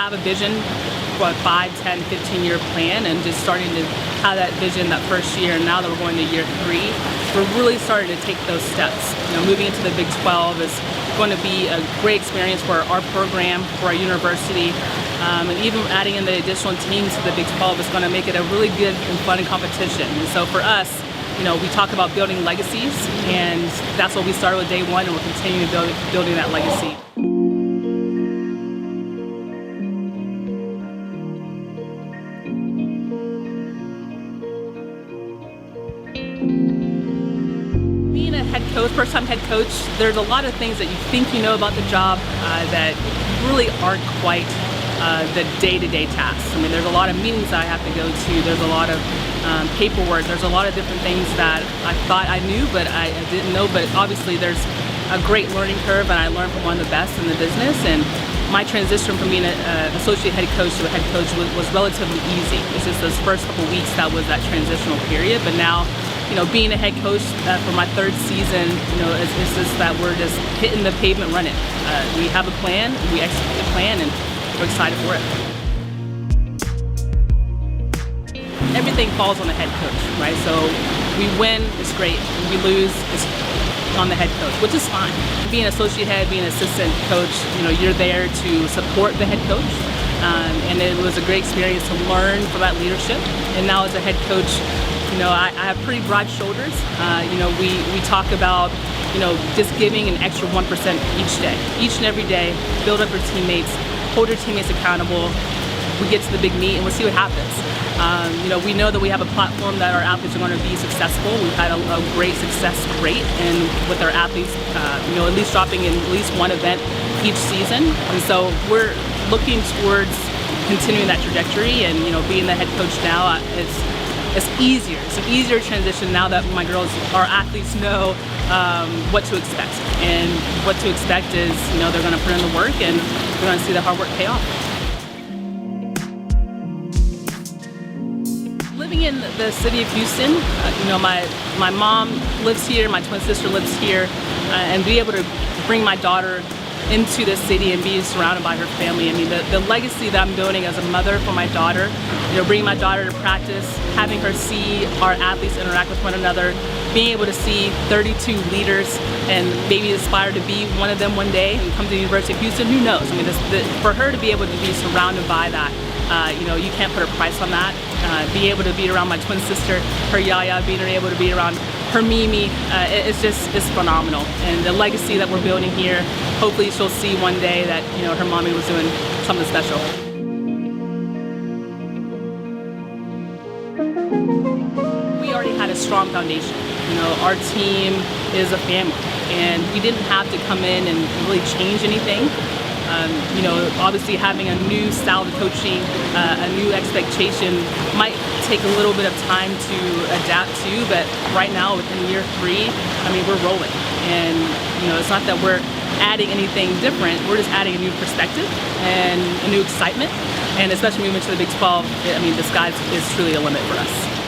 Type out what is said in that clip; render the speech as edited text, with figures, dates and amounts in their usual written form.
have a vision for a 5, 10, 15-year plan, and just starting to have that vision that first year. And now that we're going to year 3, we're really starting to take those steps. Moving into the Big 12 is going to be a great experience for our program, for our university, and even adding in the additional teams to the Big 12 is going to make it a really good and fun competition. And so for us, we talk about building legacies, and that's what we started with day 1, and we're continuing to building that legacy. Being a head coach, first-time head coach, there's a lot of things that you think you know about the job that really aren't quite the day-to-day tasks. I mean, there's a lot of meetings that I have to go to. There's a lot of paperwork. There's a lot of different things that I thought I knew, but I didn't know. But obviously, there's a great learning curve, and I learned from one of the best in the business. And my transition from being an associate head coach to a head coach was relatively easy. It's just those first couple weeks that was that transitional period. But now, being a head coach for my 3rd season, it's just that we're just hitting the pavement running. We have a plan, we execute the plan, and we're excited for it. Everything falls on the head coach, right? So we win, it's great. We lose, it's on the head coach, which is fine. Being associate head, being assistant coach, you're there to support the head coach. And it was a great experience to learn from that leadership. And now as a head coach, I have pretty broad shoulders. We talk about, just giving an extra 1% each day. Each and every day, build up your teammates, hold your teammates accountable. We get to the big meet and we'll see what happens. We know that we have a platform that our athletes are going to be successful. We've had a great success rate, and with our athletes, at least dropping in at least one event each season. And so we're looking towards continuing that trajectory, and being the head coach now, it's easier. It's an easier transition now that our athletes know what to expect. And what to expect is, they're going to put in the work, and we're going to see the hard work pay off. Living in the city of Houston, my mom lives here, my twin sister lives here, and be able to bring my daughter into this city and be surrounded by her family. I mean, the legacy that I'm building as a mother for my daughter, bringing my daughter to practice, having her see our athletes interact with one another, being able to see 32 leaders and maybe aspire to be one of them one day and come to the University of Houston, who knows? I mean, for her to be able to be surrounded by that, you can't put a price on that. Be able to be around my twin sister, her Yaya, being able to be around her Mimi, it's phenomenal. And the legacy that we're building here, hopefully she'll see one day that her mommy was doing something special. We already had a strong foundation. Our team is a family, and we didn't have to come in and really change anything. Obviously having a new style of coaching, a new expectation might take a little bit of time to adapt to, but right now within year 3, we're rolling. And, it's not that we're adding anything different, we're just adding a new perspective and a new excitement. And especially moving to the Big 12, the sky is truly a limit for us.